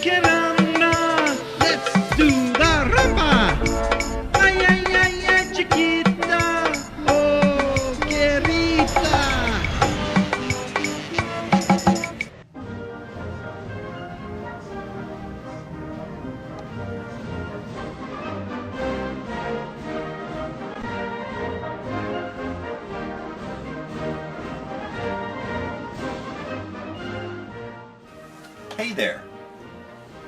que rana. Let's do the rumba. Ay, ay, ay, ay, chiquita. Oh, querida. Hey there!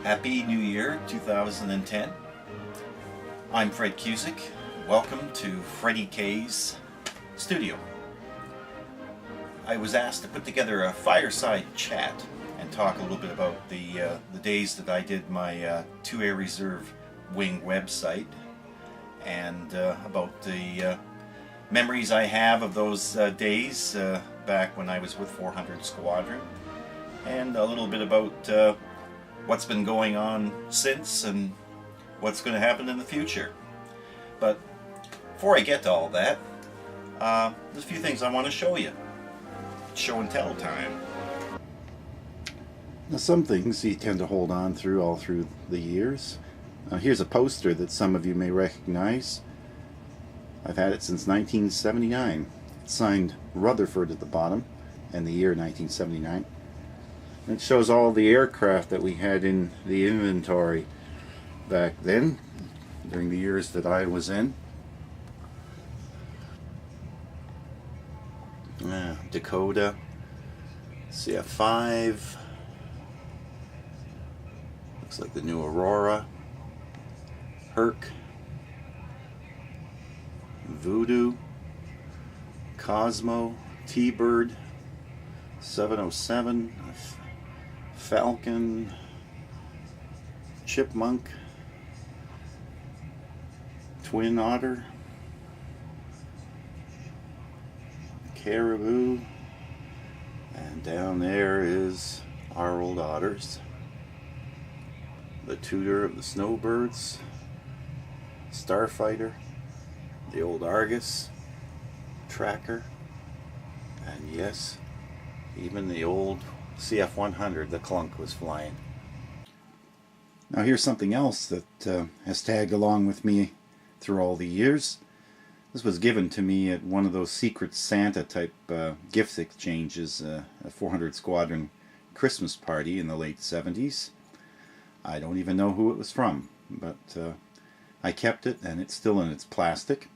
Happy New Year 2010. I'm Fred Kuzyk. Welcome to Freddie K's studio. I was asked to put together a fireside chat and talk a little bit about the days that I did my 2 Air Reserve Wing website and about the memories I have of those days back when I was with 400 Squadron, and a little bit about what's been going on since and what's going to happen in the future. But before I get to all that, there's a few things I want to show you. Show and tell time. Now, some things you tend to hold on through all through the years. Here's a poster that some of you may recognize. I've had it since 1979. It's signed Rutherford at the bottom and the year 1979. It shows all the aircraft that we had in the inventory back then, during the years that I was in. Dakota, CF5, looks like the new Aurora, Herc, Voodoo, Cosmo, T-Bird, 707, Falcon, Chipmunk, Twin Otter, Caribou, and down there is our old otters, the Tutor of the Snowbirds, Starfighter, the old Argus, Tracker, and yes, even the old CF-100, the Clunk, was flying. Now here's something else that has tagged along with me through all the years. This was given to me at one of those Secret Santa type gift exchanges, a 400 Squadron Christmas party in the late 70s. I don't even know who it was from, but I kept it, and it's still in its plastic.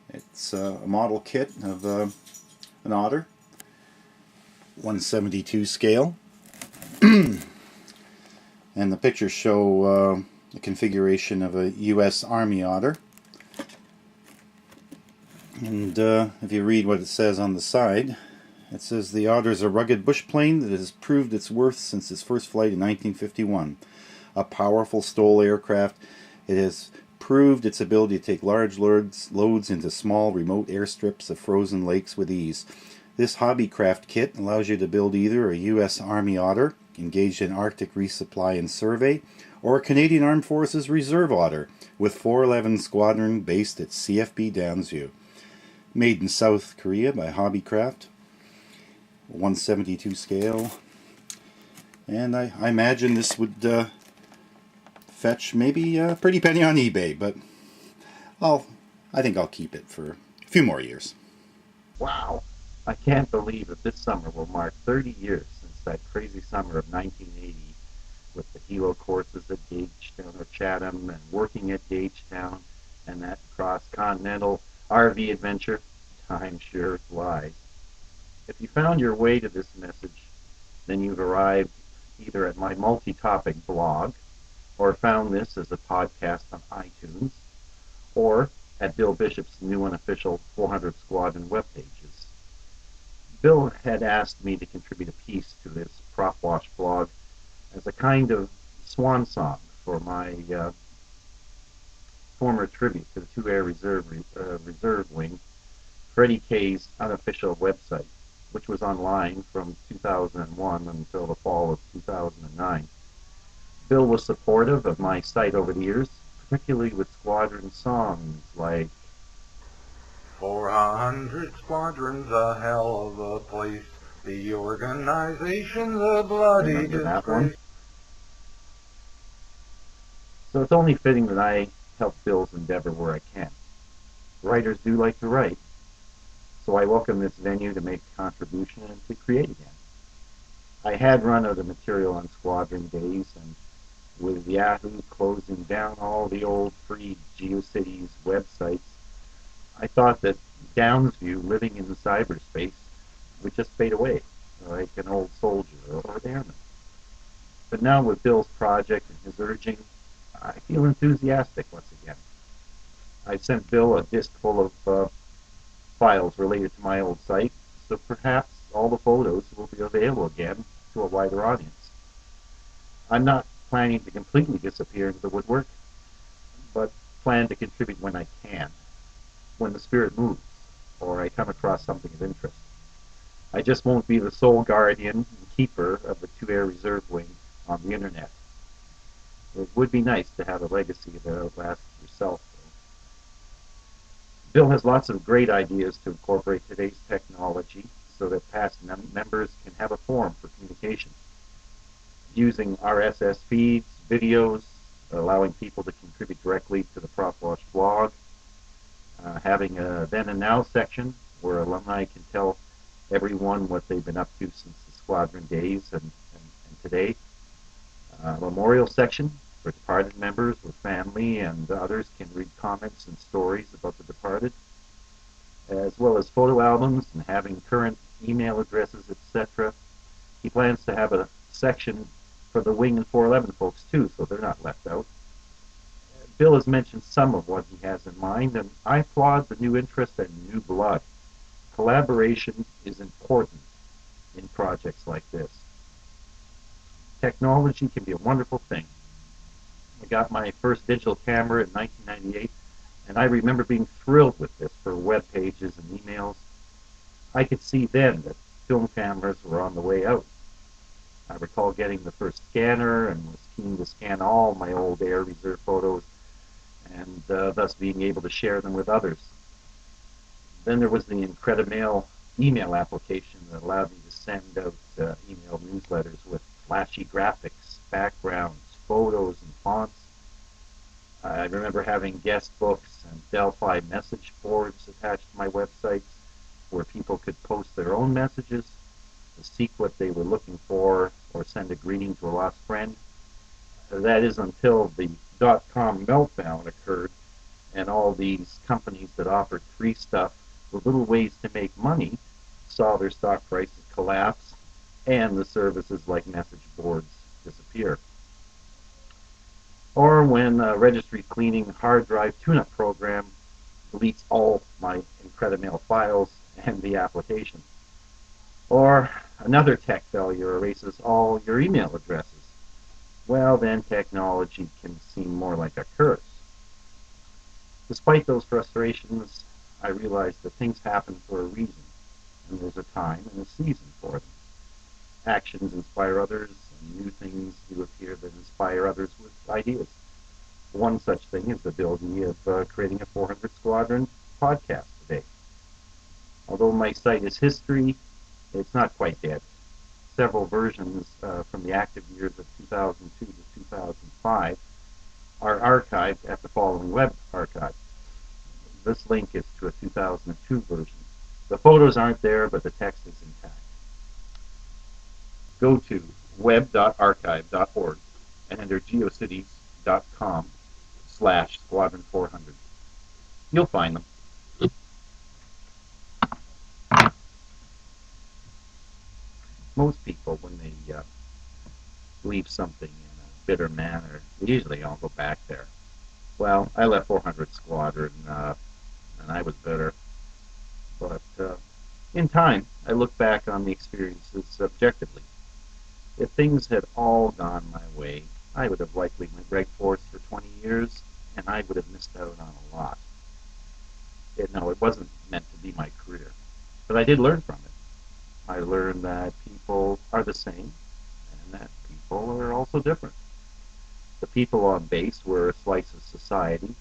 It's a model kit of an Otter, 1/72 scale, and the pictures show the configuration of a U.S. Army Otter. And if you read what it says on the side, it says the Otter is a rugged bush plane that has proved its worth since its first flight in 1951. A powerful STOL aircraft, it has proved its ability to take large loads into small remote airstrips of frozen lakes with ease. This hobbycraft kit allows you to build either a U.S. Army Otter engaged in Arctic resupply and survey, or a Canadian Armed Forces Reserve Otter with 411 Squadron based at CFB Downsview. Made in South Korea by Hobbycraft, 1/72 scale, and I imagine this would fetch maybe a pretty penny on eBay, but I think I'll keep it for a few more years. Wow, I can't believe that this summer will mark 30 years since that crazy summer of 1980 with the helo courses at Gagetown or Chatham and working at Gagetown and that cross-continental RV adventure. Time sure flies. If you found your way to this message, then you've arrived either at my multi-topic blog, or found this as a podcast on iTunes, or at Bill Bishop's new unofficial 400 Squadron web pages. Bill had asked me to contribute a piece to this prop wash blog as a kind of swan song for my former tribute to the 2 Air Reserve Wing, Freddie K's unofficial website, which was online from 2001 until the fall of 2009. Bill was supportive of my site over the years, particularly with Squadron songs like 400 Squadron's a hell of a place. The organization's a bloody remember that one? disgrace. So it's only fitting that I help Bill's endeavor where I can. Writers do like to write, so I welcome this venue to make a contribution and to create again. I had run out of material on Squadron days, and with Yahoo closing down all the old free GeoCities websites, I thought that Downsview living in cyberspace would just fade away, like an old soldier or an airman. But now with Bill's project and his urging, I feel enthusiastic once again. I sent Bill a disk full of files related to my old site, so perhaps all the photos will be available again to a wider audience. I'm not planning to completely disappear into the woodwork, but plan to contribute when I can, when the spirit moves, or I come across something of interest. I just won't be the sole guardian and keeper of the 2 Air Reserve Wing on the internet. It would be nice to have a legacy that outlasts yourself. Bill has lots of great ideas to incorporate today's technology so that past members can have a forum for communication. Using RSS feeds, videos, allowing people to contribute directly to the PropWatch blog, having a then and now section where alumni can tell everyone what they've been up to since the Squadron days and today. Memorial section where departed members with family and others can read comments and stories about the departed, as well as photo albums and having current email addresses, etc. He plans to have a section for the Wing and 411 folks too, so they're not left out. Bill has mentioned some of what he has in mind, and I applaud the new interest and new blood. Collaboration is important in projects like this. Technology can be a wonderful thing. I got my first digital camera in 1998, and I remember being thrilled with this for web pages and emails. I could see then that film cameras were on the way out. I recall getting the first scanner and was keen to scan all my old Air Reserve photos and thus being able to share them with others. Then there was the Incredimail email application that allowed me to send out email newsletters with flashy graphics, backgrounds, photos, and fonts. I remember having guest books and Delphi message boards attached to my websites where people could post their own messages, seek what they were looking for, or send a greeting to a lost friend. That is until the .com meltdown occurred and all these companies that offered free stuff with little ways to make money saw their stock prices collapse and the services like message boards disappear. Or when a registry cleaning hard drive tune-up program deletes all my Incredimail files and the application. Or another tech failure erases all your email addresses. Well, then technology can seem more like a curse. Despite those frustrations, I realized that things happen for a reason, and there's a time and a season for them. Actions inspire others, and new things do appear that inspire others with ideas. One such thing is the ability of creating a 400 Squadron podcast today. Although my site is history, it's not quite dead. Several versions from the active years of 2002 to 2005 are archived at the following web archive. This link is to a 2002 version. The photos aren't there, but the text is intact. Go to web.archive.org and enter geocities.com/Squadron400. You'll find them. Most people, when they leave something in a bitter manner, usually I'll go back there. Well, I left 400 Squadron, and I was bitter. But in time, I look back on the experiences objectively. If things had all gone my way, I would have likely went Reg Force for 20 years, and I would have missed out on a lot. No, it wasn't meant to be my career, but I did learn from it. I learned that people are the same, and that people are also different. The people on base were a slice of society,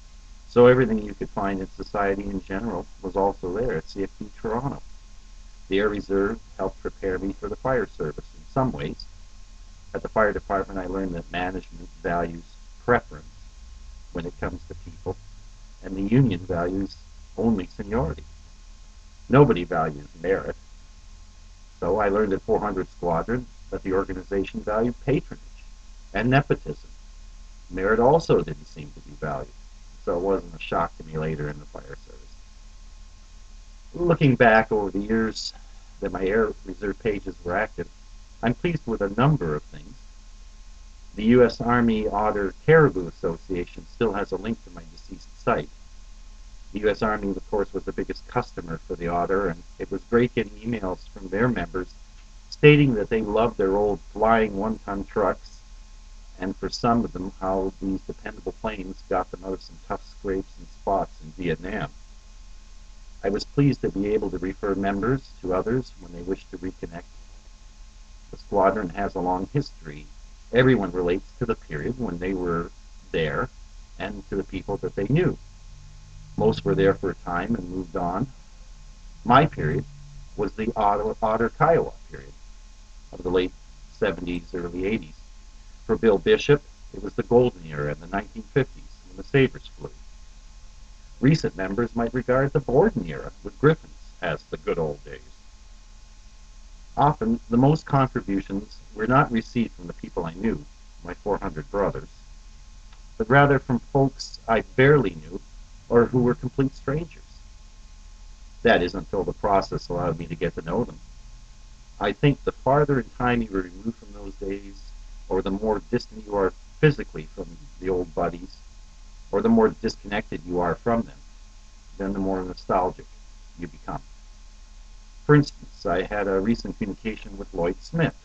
so everything you could find in society in general was also there at CFD Toronto. The Air Reserve helped prepare me for the fire service in some ways. At the fire department, I learned that management values preference when it comes to people, and the Union values only seniority. Nobody values merit. So I learned at 400 Squadron that the organization valued patronage and nepotism. Merit also didn't seem to be valued, so it wasn't a shock to me later in the fire service. Looking back over the years that my Air Reserve pages were active, I'm pleased with a number of things. The U.S. Army Otter Caribou Association still has a link to my deceased site. The U.S. Army, of course, was the biggest customer for the Otter, and it was great getting emails from their members stating that they loved their old flying one-ton trucks, and for some of them, how these dependable planes got them out of some tough scrapes and spots in Vietnam. I was pleased to be able to refer members to others when they wish to reconnect. The squadron has a long history. Everyone relates to the period when they were there and to the people that they knew. Most were there for a time and moved on. My period was the Otter-Kiowa period of the late 70s, early 80s. For Bill Bishop, it was the golden era in the 1950s when the Sabres flew. Recent members might regard the Borden era with Griffins as the good old days. Often, the most contributions were not received from the people I knew, my 400 brothers, but rather from folks I barely knew or who were complete strangers. That is, until the process allowed me to get to know them. I think the farther in time you were removed from those days, or the more distant you are physically from the old buddies, or the more disconnected you are from them, then the more nostalgic you become. For instance, I had a recent communication with Lloyd Smith,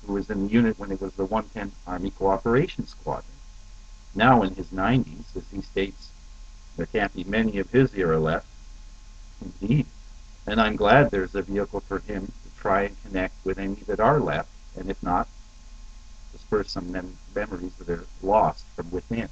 who was in the unit when it was the 110 Army Cooperation Squadron. Now in his 90s, as he states, there can't be many of his era left. Indeed. And I'm glad there's a vehicle for him to try and connect with any that are left, and if not, disperse some memories that are lost from within.